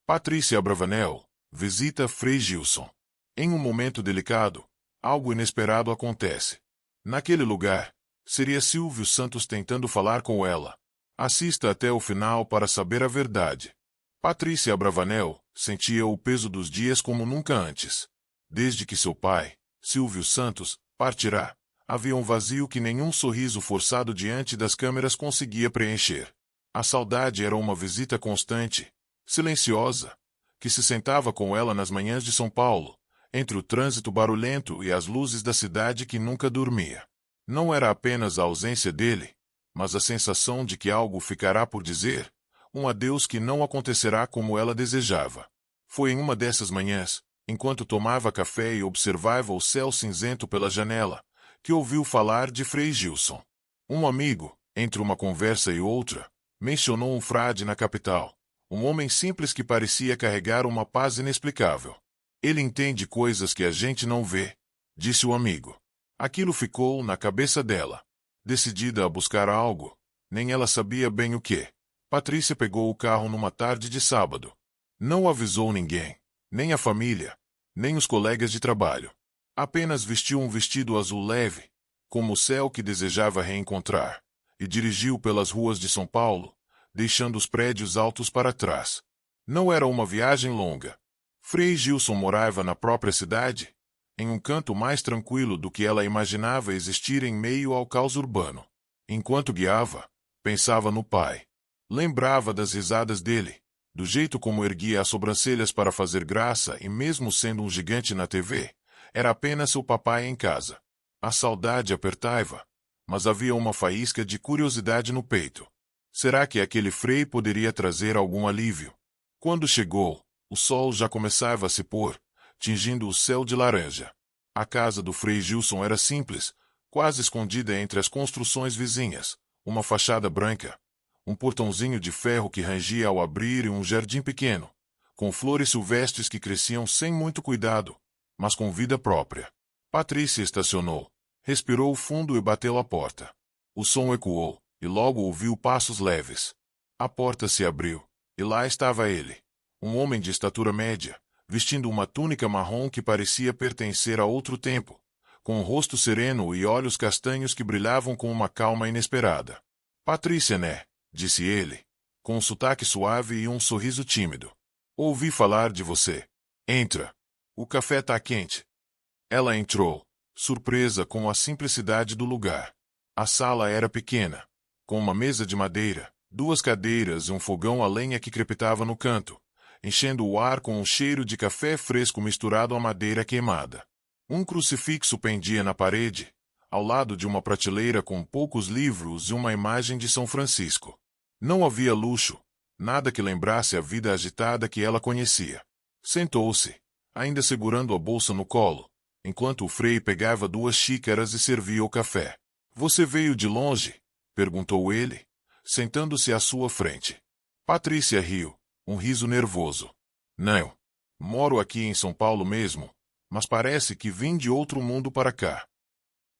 Patrícia Abravanel visita Frei Gilson. Em um momento delicado, algo inesperado acontece. Naquele lugar, seria Silvio Santos tentando falar com ela. Assista até o final para saber a verdade. Patrícia Abravanel sentia o peso dos dias como nunca antes. Desde que seu pai, Silvio Santos, partirá, havia um vazio que nenhum sorriso forçado diante das câmeras conseguia preencher. A saudade era uma visita constante, silenciosa, que se sentava com ela nas manhãs de São Paulo, entre o trânsito barulhento e as luzes da cidade que nunca dormia. Não era apenas a ausência dele, mas a sensação de que algo ficará por dizer, um adeus que não acontecerá como ela desejava. Foi em uma dessas manhãs, enquanto tomava café e observava o céu cinzento pela janela, que ouviu falar de Frei Gilson. Um amigo, entre uma conversa e outra, mencionou um frade na capital, um homem simples que parecia carregar uma paz inexplicável. Ele entende coisas que a gente não vê, disse o amigo. Aquilo ficou na cabeça dela. Decidida a buscar algo, nem ela sabia bem o que. Patrícia pegou o carro numa tarde de sábado. Não avisou ninguém, nem a família, nem os colegas de trabalho. Apenas vestiu um vestido azul leve, como o céu que desejava reencontrar, e dirigiu pelas ruas de São Paulo, deixando os prédios altos para trás. Não era uma viagem longa. Frei Gilson morava na própria cidade, em um canto mais tranquilo do que ela imaginava existir em meio ao caos urbano. Enquanto guiava, pensava no pai. Lembrava das risadas dele, do jeito como erguia as sobrancelhas para fazer graça e mesmo sendo um gigante na TV, era apenas seu papai em casa. A saudade apertava, mas havia uma faísca de curiosidade no peito. Será que aquele Frei poderia trazer algum alívio? Quando chegou, o sol já começava a se pôr, tingindo o céu de laranja. A casa do Frei Gilson era simples, quase escondida entre as construções vizinhas, uma fachada branca, um portãozinho de ferro que rangia ao abrir e um jardim pequeno, com flores silvestres que cresciam sem muito cuidado, mas com vida própria. Patrícia estacionou, respirou fundo e bateu à porta. O som ecoou, e logo ouviu passos leves. A porta se abriu, e lá estava ele, um homem de estatura média, vestindo uma túnica marrom que parecia pertencer a outro tempo, com um rosto sereno e olhos castanhos que brilhavam com uma calma inesperada. Patrícia, né? Disse ele, com um sotaque suave e um sorriso tímido. Ouvi falar de você. Entra. O café tá quente. Ela entrou, surpresa com a simplicidade do lugar. A sala era pequena, com uma mesa de madeira, duas cadeiras e um fogão a lenha que crepitava no canto, enchendo o ar com um cheiro de café fresco misturado à madeira queimada. Um crucifixo pendia na parede, ao lado de uma prateleira com poucos livros e uma imagem de São Francisco. Não havia luxo, nada que lembrasse a vida agitada que ela conhecia. Sentou-se, ainda segurando a bolsa no colo, enquanto o Frei pegava duas xícaras e servia o café. Você veio de longe? Perguntou ele, sentando-se à sua frente. Patrícia riu, um riso nervoso. Não. Moro aqui em São Paulo mesmo, mas parece que vim de outro mundo para cá.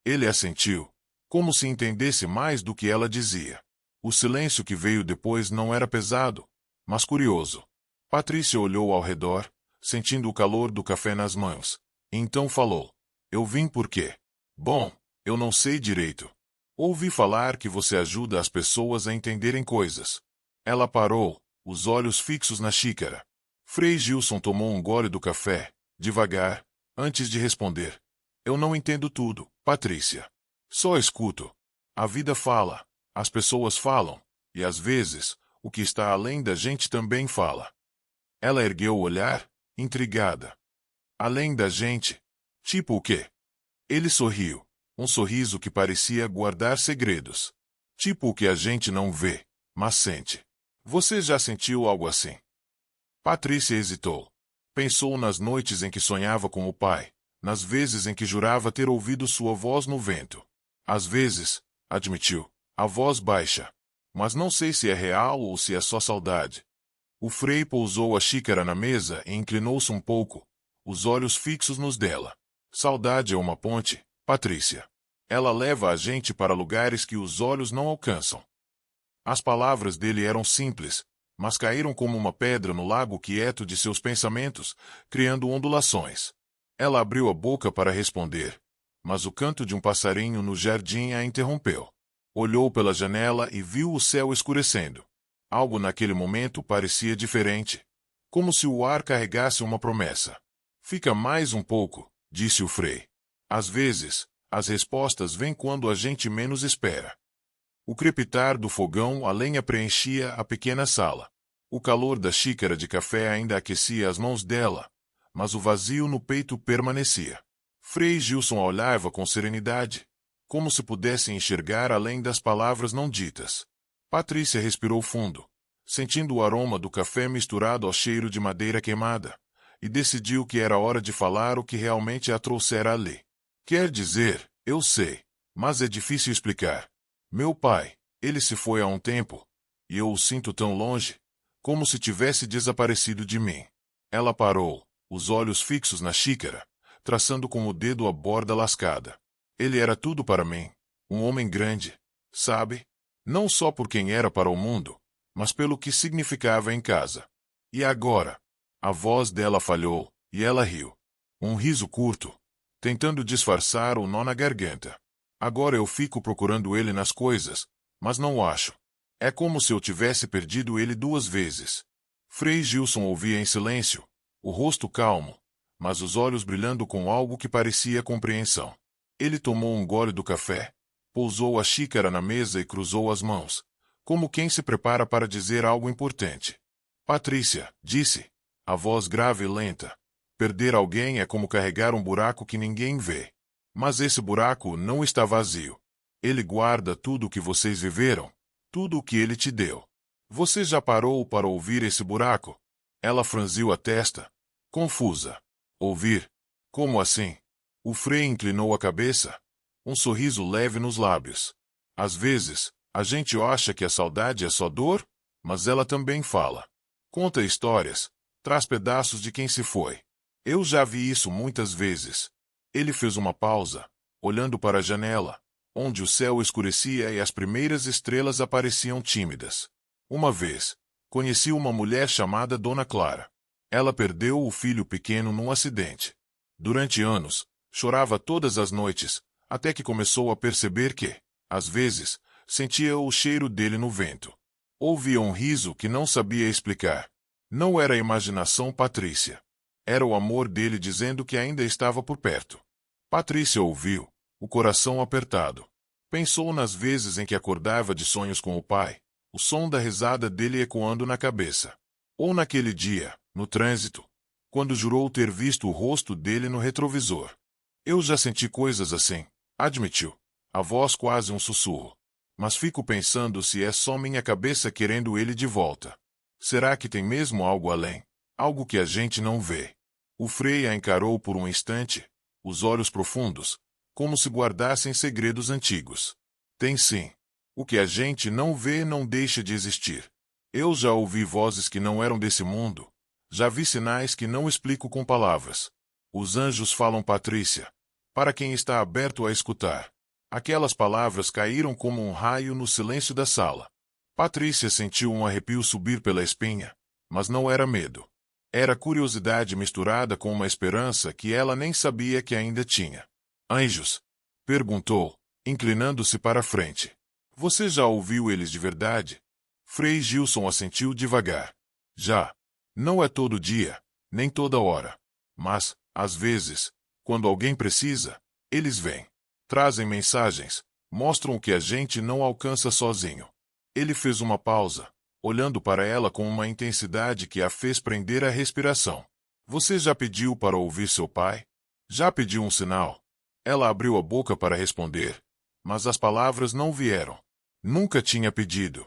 Ele assentiu, como se entendesse mais do que ela dizia. O silêncio que veio depois não era pesado, mas curioso. Patrícia olhou ao redor, sentindo o calor do café nas mãos. Então falou. Eu vim por quê? Bom, eu não sei direito. Ouvi falar que você ajuda as pessoas a entenderem coisas. Ela parou, os olhos fixos na xícara. Frei Gilson tomou um gole do café, devagar, antes de responder. Eu não entendo tudo, Patrícia. Só escuto. A vida fala, as pessoas falam, e às vezes, o que está além da gente também fala. Ela ergueu o olhar, intrigada. Além da gente? Tipo o quê? Ele sorriu, um sorriso que parecia guardar segredos. Tipo o que a gente não vê, mas sente. Você já sentiu algo assim? Patrícia hesitou. Pensou nas noites em que sonhava com o pai, nas vezes em que jurava ter ouvido sua voz no vento. Às vezes, admitiu, a voz baixa. Mas não sei se é real ou se é só saudade. O Frei pousou a xícara na mesa e inclinou-se um pouco, os olhos fixos nos dela. Saudade é uma ponte, Patrícia. Ela leva a gente para lugares que os olhos não alcançam. As palavras dele eram simples, mas caíram como uma pedra no lago quieto de seus pensamentos, criando ondulações. Ela abriu a boca para responder, mas o canto de um passarinho no jardim a interrompeu. Olhou pela janela e viu o céu escurecendo. Algo naquele momento parecia diferente, como se o ar carregasse uma promessa. Fica mais um pouco, disse o Frei. Às vezes, as respostas vêm quando a gente menos espera. O crepitar do fogão a lenha preenchia a pequena sala. O calor da xícara de café ainda aquecia as mãos dela, mas o vazio no peito permanecia. Frei Gilson a olhava com serenidade, como se pudesse enxergar além das palavras não ditas. Patrícia respirou fundo, sentindo o aroma do café misturado ao cheiro de madeira queimada, e decidiu que era hora de falar o que realmente a trouxera ali. Quer dizer, eu sei, mas é difícil explicar. Meu pai, ele se foi há um tempo, e eu o sinto tão longe, como se tivesse desaparecido de mim. Ela parou, os olhos fixos na xícara, traçando com o dedo a borda lascada. Ele era tudo para mim, um homem grande, sabe? Não só por quem era para o mundo, mas pelo que significava em casa. E agora? A voz dela falhou, e ela riu. Um riso curto, tentando disfarçar o nó na garganta. Agora eu fico procurando ele nas coisas, mas não o acho. É como se eu tivesse perdido ele 2 vezes. Frei Gilson ouvia em silêncio, o rosto calmo, mas os olhos brilhando com algo que parecia compreensão. Ele tomou um gole do café, pousou a xícara na mesa e cruzou as mãos, como quem se prepara para dizer algo importante. Patrícia, disse, a voz grave e lenta. Perder alguém é como carregar um buraco que ninguém vê. Mas esse buraco não está vazio. Ele guarda tudo o que vocês viveram, tudo o que ele te deu. Você já parou para ouvir esse buraco? Ela franziu a testa, confusa. Ouvir? Como assim? O Frei inclinou a cabeça, um sorriso leve nos lábios. Às vezes, a gente acha que a saudade é só dor, mas ela também fala. Conta histórias, traz pedaços de quem se foi. Eu já vi isso muitas vezes. Ele fez uma pausa, olhando para a janela, onde o céu escurecia e as primeiras estrelas apareciam tímidas. Uma vez, conheci uma mulher chamada Dona Clara. Ela perdeu o filho pequeno num acidente. Durante anos, chorava todas as noites, até que começou a perceber que, às vezes, sentia o cheiro dele no vento. Ouvia um riso que não sabia explicar. Não era imaginação Patrícia. Era o amor dele dizendo que ainda estava por perto. Patrícia ouviu, o coração apertado. Pensou nas vezes em que acordava de sonhos com o pai, o som da risada dele ecoando na cabeça. Ou naquele dia, no trânsito, quando jurou ter visto o rosto dele no retrovisor. Eu já senti coisas assim, admitiu, a voz quase um sussurro. Mas fico pensando se é só minha cabeça querendo ele de volta. Será que tem mesmo algo além? Algo que a gente não vê? O Frei a encarou por um instante, os olhos profundos, como se guardassem segredos antigos. Tem sim. O que a gente não vê não deixa de existir. Eu já ouvi vozes que não eram desse mundo. Já vi sinais que não explico com palavras. Os anjos falam Patrícia, para quem está aberto a escutar. Aquelas palavras caíram como um raio no silêncio da sala. Patrícia sentiu um arrepio subir pela espinha, mas não era medo. Era curiosidade misturada com uma esperança que ela nem sabia que ainda tinha. Anjos? Perguntou, inclinando-se para a frente. Você já ouviu eles de verdade? Frei Gilson assentiu devagar. Já. Não é todo dia, nem toda hora. Mas, às vezes, quando alguém precisa, eles vêm. Trazem mensagens, mostram o que a gente não alcança sozinho. Ele fez uma pausa, olhando para ela com uma intensidade que a fez prender a respiração. Você já pediu para ouvir seu pai? Já pediu um sinal? Ela abriu a boca para responder, mas as palavras não vieram. Nunca tinha pedido.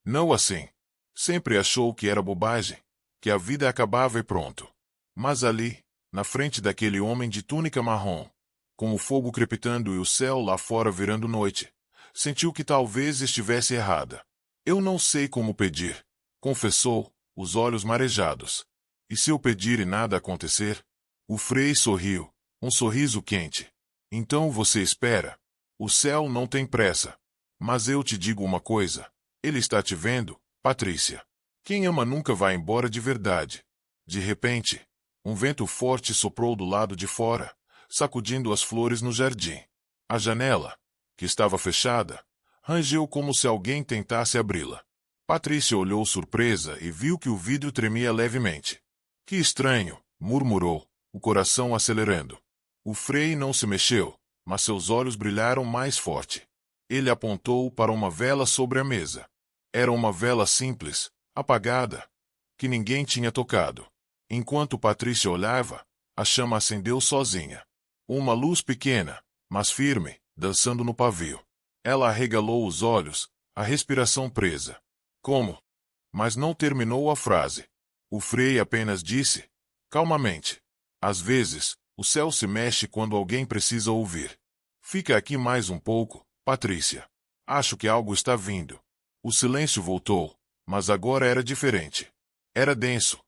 Não assim. Sempre achou que era bobagem, que a vida acabava e pronto. Mas ali, na frente daquele homem de túnica marrom, com o fogo crepitando e o céu lá fora virando noite, sentiu que talvez estivesse errada. Eu não sei como pedir, confessou, os olhos marejados. E se eu pedir e nada acontecer? O Frei sorriu, um sorriso quente. Então você espera. O céu não tem pressa. Mas eu te digo uma coisa. Ele está te vendo, Patrícia. Quem ama nunca vai embora de verdade. De repente, um vento forte soprou do lado de fora, sacudindo as flores no jardim. A janela, que estava fechada, rangeu como se alguém tentasse abri-la. Patrícia olhou surpresa e viu que o vidro tremia levemente. Que estranho, murmurou, o coração acelerando. O Frei não se mexeu, mas seus olhos brilharam mais forte. Ele apontou para uma vela sobre a mesa. Era uma vela simples, apagada, que ninguém tinha tocado. Enquanto Patrícia olhava, a chama acendeu sozinha. Uma luz pequena, mas firme, dançando no pavio. Ela arregalou os olhos, a respiração presa. Como? Mas não terminou a frase. O Frei apenas disse, calmamente: às vezes, o céu se mexe quando alguém precisa ouvir. Fica aqui mais um pouco, Patrícia. Acho que algo está vindo. O silêncio voltou, mas agora era diferente. Era denso,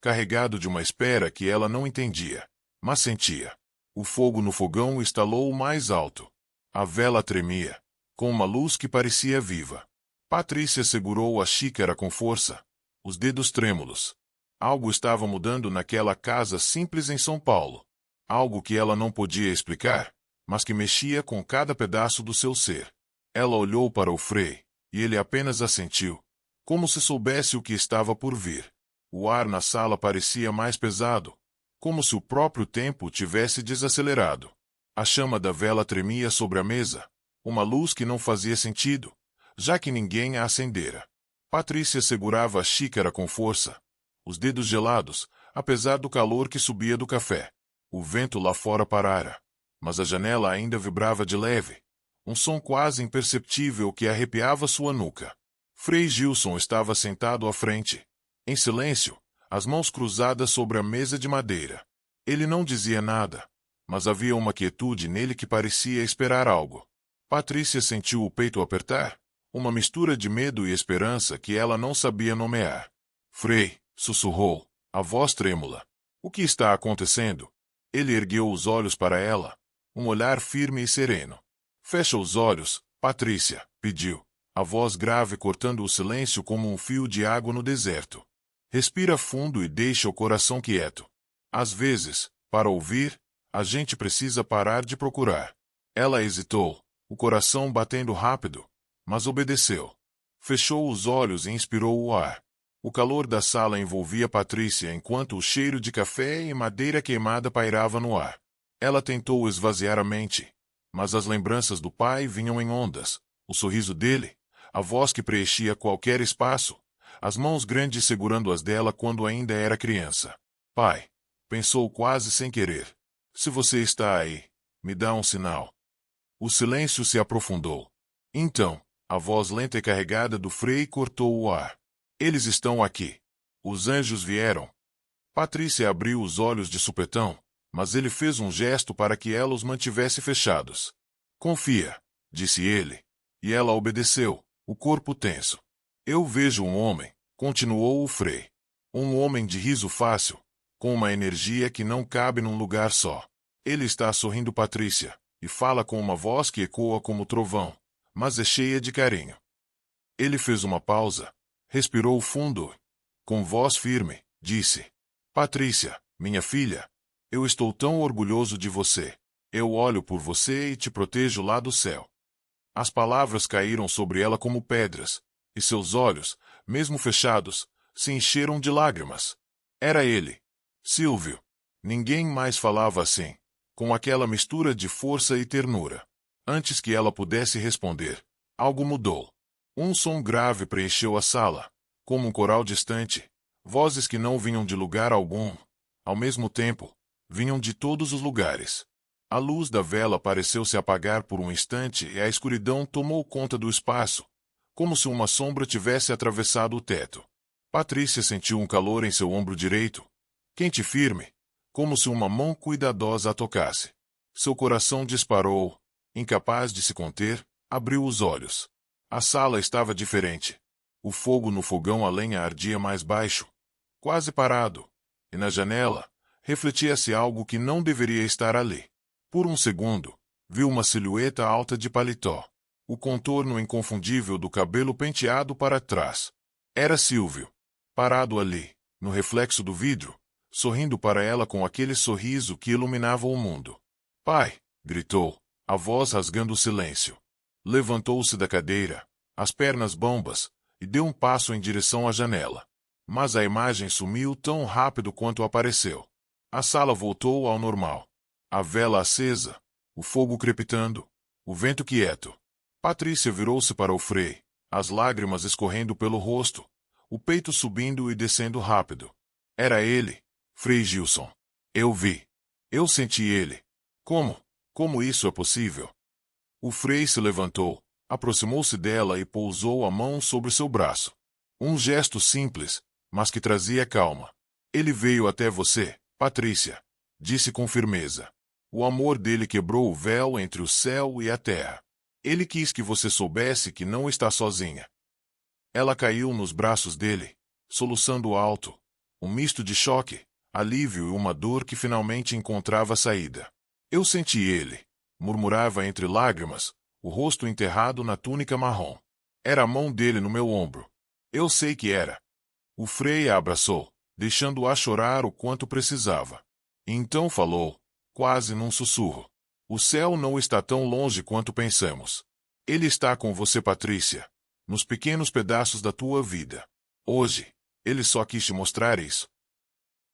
carregado de uma espera que ela não entendia, mas sentia. O fogo no fogão estalou mais alto. A vela tremia, com uma luz que parecia viva. Patrícia segurou a xícara com força, os dedos trêmulos. Algo estava mudando naquela casa simples em São Paulo. Algo que ela não podia explicar, mas que mexia com cada pedaço do seu ser. Ela olhou para o Frei, e ele apenas assentiu, como se soubesse o que estava por vir. O ar na sala parecia mais pesado, como se o próprio tempo tivesse desacelerado. A chama da vela tremia sobre a mesa, uma luz que não fazia sentido, já que ninguém a acendera. Patrícia segurava a xícara com força, os dedos gelados, apesar do calor que subia do café. O vento lá fora parara, mas a janela ainda vibrava de leve, um som quase imperceptível que arrepiava sua nuca. Frei Gilson estava sentado à frente, em silêncio, as mãos cruzadas sobre a mesa de madeira. Ele não dizia nada, mas havia uma quietude nele que parecia esperar algo. Patrícia sentiu o peito apertar, uma mistura de medo e esperança que ela não sabia nomear. Frei, sussurrou, a voz trêmula. O que está acontecendo? Ele ergueu os olhos para ela, um olhar firme e sereno. Fecha os olhos, Patrícia, pediu, a voz grave cortando o silêncio como um fio de água no deserto. Respira fundo e deixa o coração quieto. Às vezes, para ouvir, a gente precisa parar de procurar. Ela hesitou, o coração batendo rápido, mas obedeceu. Fechou os olhos e inspirou o ar. O calor da sala envolvia Patrícia enquanto o cheiro de café e madeira queimada pairava no ar. Ela tentou esvaziar a mente, mas as lembranças do pai vinham em ondas, o sorriso dele, a voz que preenchia qualquer espaço, as mãos grandes segurando as dela quando ainda era criança. Pai, pensou quase sem querer. Se você está aí, me dá um sinal. O silêncio se aprofundou. Então, a voz lenta e carregada do Frei cortou o ar. Eles estão aqui. Os anjos vieram. Patrícia abriu os olhos de supetão, mas ele fez um gesto para que ela os mantivesse fechados. Confia, disse ele. E ela obedeceu, o corpo tenso. Eu vejo um homem, continuou o Frei. Um homem de riso fácil, com uma energia que não cabe num lugar só. Ele está sorrindo Patrícia, e fala com uma voz que ecoa como trovão, mas é cheia de carinho. Ele fez uma pausa, respirou fundo. Com voz firme, disse: Patrícia, minha filha, eu estou tão orgulhoso de você. Eu olho por você e te protejo lá do céu. As palavras caíram sobre ela como pedras, e seus olhos, mesmo fechados, se encheram de lágrimas. Era ele, Silvio. Ninguém mais falava assim, com aquela mistura de força e ternura. Antes que ela pudesse responder, algo mudou. Um som grave preencheu a sala, como um coral distante, vozes que não vinham de lugar algum. Ao mesmo tempo, vinham de todos os lugares. A luz da vela pareceu se apagar por um instante e a escuridão tomou conta do espaço, como se uma sombra tivesse atravessado o teto. Patrícia sentiu um calor em seu ombro direito, quente e firme, como se uma mão cuidadosa a tocasse. Seu coração disparou, incapaz de se conter, abriu os olhos. A sala estava diferente. O fogo no fogão a lenha ardia mais baixo, quase parado, e na janela, refletia-se algo que não deveria estar ali. Por um segundo, viu uma silhueta alta de paletó. O contorno inconfundível do cabelo penteado para trás. Era Silvio. parado ali, no reflexo do vidro, sorrindo para ela com aquele sorriso que iluminava o mundo. Pai! Gritou, a voz rasgando o silêncio. Levantou-se da cadeira, as pernas bambas, e deu um passo em direção à janela. Mas a imagem sumiu tão rápido quanto apareceu. A sala voltou ao normal. A vela acesa, o fogo crepitando, o vento quieto. Patrícia virou-se para o Frei, as lágrimas escorrendo pelo rosto, o peito subindo e descendo rápido. Era ele, Frei Gilson. Eu vi. Eu senti ele. Como? Como isso é possível? O Frei se levantou, aproximou-se dela e pousou a mão sobre seu braço. Um gesto simples, mas que trazia calma. Ele veio até você, Patrícia, disse com firmeza. O amor dele quebrou o véu entre o céu e a terra. Ele quis que você soubesse que não está sozinha. Ela caiu nos braços dele, soluçando alto, um misto de choque, alívio e uma dor que finalmente encontrava saída. Eu senti ele, murmurava entre lágrimas, o rosto enterrado na túnica marrom. Era a mão dele no meu ombro. Eu sei que era. O Frei a abraçou, deixando-a chorar o quanto precisava. E então falou, quase num sussurro. O céu não está tão longe quanto pensamos. Ele está com você, Patrícia, nos pequenos pedaços da tua vida. Hoje, ele só quis te mostrar isso.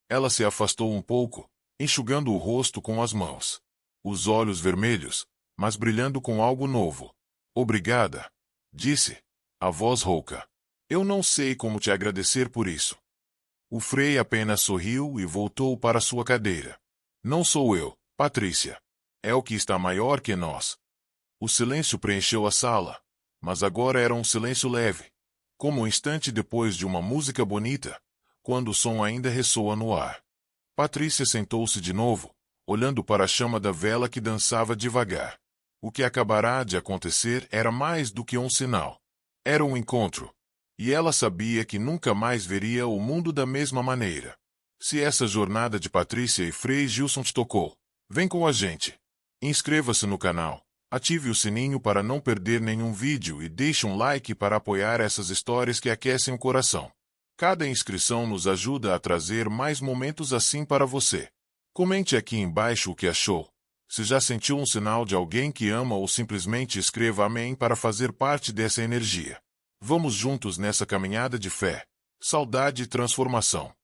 Ela se afastou um pouco, enxugando o rosto com as mãos. Os olhos vermelhos, mas brilhando com algo novo. Obrigada, disse, a voz rouca. Eu não sei como te agradecer por isso. O Frei apenas sorriu e voltou para sua cadeira. Não sou eu, Patrícia. É o que está maior que nós. O silêncio preencheu a sala, mas agora era um silêncio leve, como um instante depois de uma música bonita, quando o som ainda ressoa no ar. Patrícia sentou-se de novo, olhando para a chama da vela que dançava devagar. O que acabará de acontecer era mais do que um sinal. Era um encontro. E ela sabia que nunca mais veria o mundo da mesma maneira. Se essa jornada de Patrícia e Frei Gilson te tocou, vem com a gente. Inscreva-se no canal, ative o sininho para não perder nenhum vídeo e deixe um like para apoiar essas histórias que aquecem o coração. Cada inscrição nos ajuda a trazer mais momentos assim para você. Comente aqui embaixo o que achou. Se já sentiu um sinal de alguém que ama ou simplesmente escreva amém para fazer parte dessa energia. Vamos juntos nessa caminhada de fé, saudade e transformação.